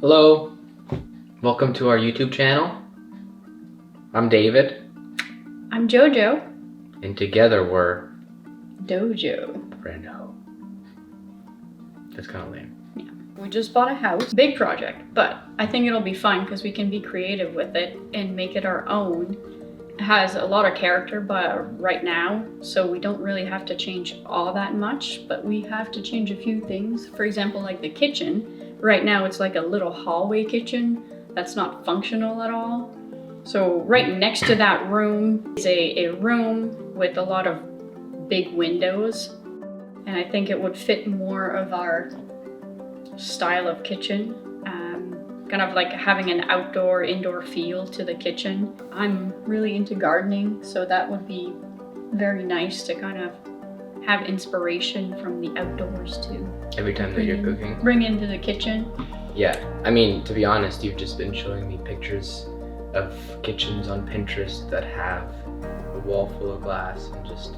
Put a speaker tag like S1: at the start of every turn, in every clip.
S1: Hello, welcome to our YouTube channel. I'm David.
S2: I'm Jojo.
S1: And together we're
S2: Dojo.
S1: Brando. That's kind of lame.
S2: Yeah. We just bought a house. Big project, but I think it'll be fun because we can be creative with it and make it our own. It has a lot of character right now, so we don't really have to change all that much, but we have to change a few things. For example, like the kitchen. Right now it's like a little hallway kitchen that's not functional at all. So right next to that room is a room with a lot of big windows, and I think it would fit more of our style of kitchen. Kind of like having an indoor feel to the kitchen. I'm really into gardening, so that would be very nice to kind of have inspiration from the outdoors too.
S1: Every time that you're cooking?
S2: Bring into the kitchen.
S1: Yeah, I mean, to be honest, you've just been showing me pictures of kitchens on Pinterest that have a wall full of glass and just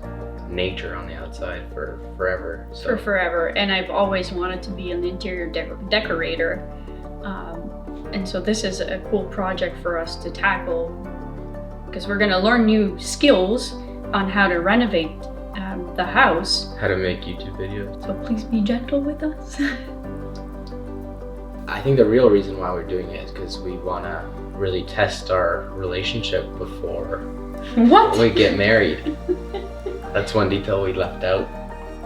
S1: nature on the outside for forever.
S2: For forever, and I've always wanted to be an interior decorator. And so this is a cool project for us to tackle because we're going to learn new skills on how to renovate the house.
S1: How to make YouTube videos.
S2: So please be gentle with us.
S1: I think the real reason why we're doing it is because we want to really test our relationship before we get married. That's one detail we left out.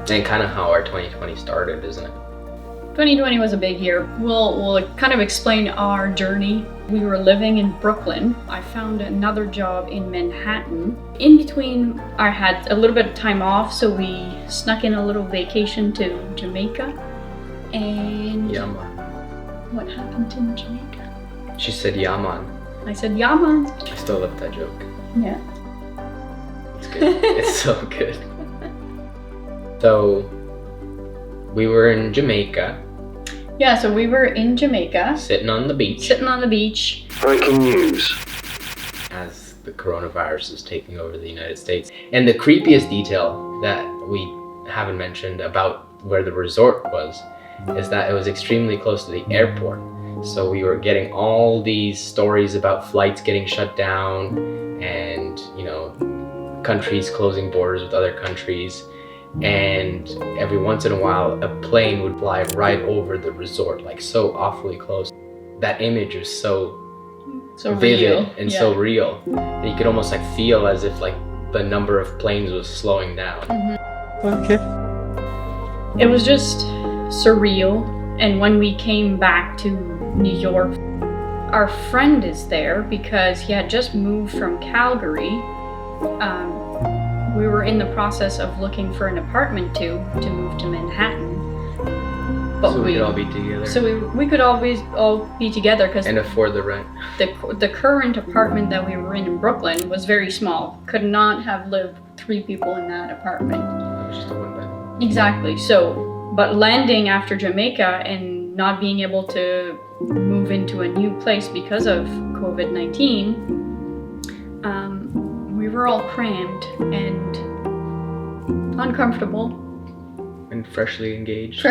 S1: And kind of how our 2020 started, isn't it?
S2: 2020 was a big year. We'll kind of explain our journey. We were living in Brooklyn. I found another job in Manhattan. In between, I had a little bit of time off, so we snuck in a little vacation to Jamaica. And
S1: Yaman.
S2: What happened in Jamaica?
S1: She said Yaman.
S2: I said Yaman.
S1: I still love that joke.
S2: Yeah.
S1: It's good. It's so good. So, we were in Jamaica.
S2: Yeah, so we were in Jamaica.
S1: Sitting on the beach.
S3: Breaking news.
S1: As the coronavirus is taking over the United States. And the creepiest detail that we haven't mentioned about where the resort was is that it was extremely close to the airport. So we were getting all these stories about flights getting shut down and, countries closing borders with other countries. And every once in a while, a plane would fly right over the resort, like so awfully close. That image was so vivid
S2: real.
S1: And so real that you could almost like feel as if like the number of planes was slowing down.
S2: Mm-hmm.
S3: Okay.
S2: It was just surreal. And when we came back to New York, our friend is there because he had just moved from Calgary. We were in the process of looking for an apartment to move to Manhattan. But
S1: so we could all be together.
S2: So we could always all be together because
S1: and afford the rent.
S2: The current apartment that we were in Brooklyn was very small. Could not have lived 3 people in that apartment.
S1: It was just a one bed.
S2: Exactly. So, but landing after Jamaica and not being able to move into a new place because of COVID-19, we were all crammed and uncomfortable.
S1: And freshly engaged.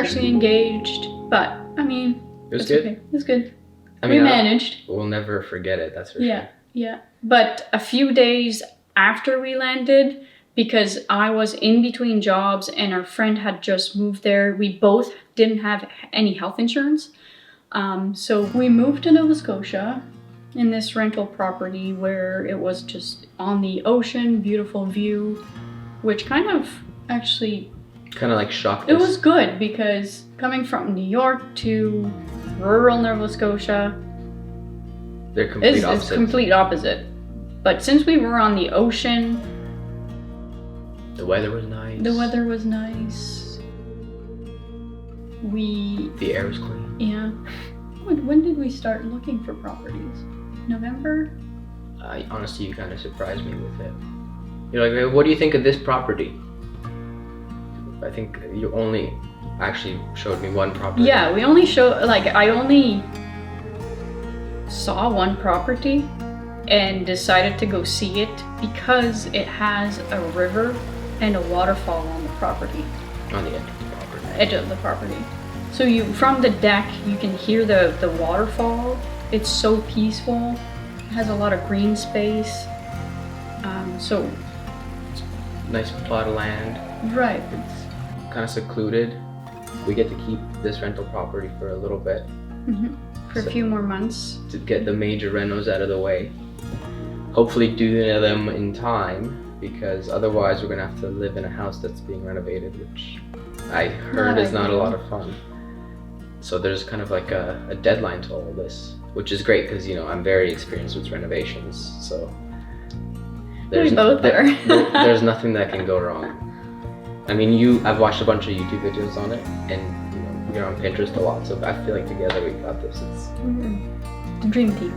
S2: But I mean,
S1: it was good.
S2: Okay. It was good.
S1: I mean,
S2: we managed.
S1: We'll never forget it, that's for sure.
S2: Yeah. But a few days after we landed, because I was in between jobs and our friend had just moved there, we both didn't have any health insurance. So we moved to Nova Scotia in this rental property where it was just on the ocean, beautiful view, which kind of actually...
S1: Kind of like shocked
S2: It
S1: us.
S2: was good because coming from New York to rural Nova Scotia,
S1: They're complete opposites.
S2: It's complete opposite. But since we were on the ocean,
S1: the weather was nice. The air was clean.
S2: Yeah. When did we start looking for properties? November?
S1: Honestly, you kind of surprised me with it. You're like, what do you think of this property? I think you only actually showed me one property.
S2: Yeah, I only saw one property and decided to go see it because it has a river and a waterfall on the property.
S1: On the edge of the property.
S2: Edge of the property. So from the deck, you can hear the waterfall. It's so peaceful. It has a lot of green space. So
S1: Nice plot of land.
S2: right.
S1: It's kind of secluded. We get to keep this rental property for a little bit
S2: For a few more months.
S1: to get the major renos out of the way. Hopefully do them in time, because otherwise we're gonna have to live in a house that's being renovated, which I heard
S2: Not
S1: is not a
S2: ideal.
S1: lot of fun. So there's kind of like a deadline to all this, which is great because, you know, I'm very experienced with renovations, so
S2: We both are.
S1: there's nothing that can go wrong. I mean, I've watched a bunch of YouTube videos on it, and you know, you're on Pinterest a lot, so I feel like together we got this. It's
S2: The dream team.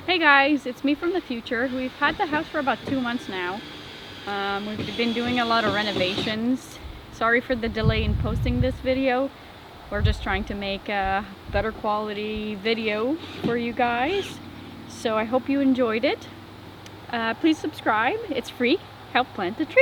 S4: Hey guys, it's me from the future. We've had the house for about 2 months now. We've been doing a lot of renovations. Sorry for the delay in posting this video. We're just trying to make a better quality video for you guys. So I hope you enjoyed it. Please subscribe. It's free. Help plant a tree.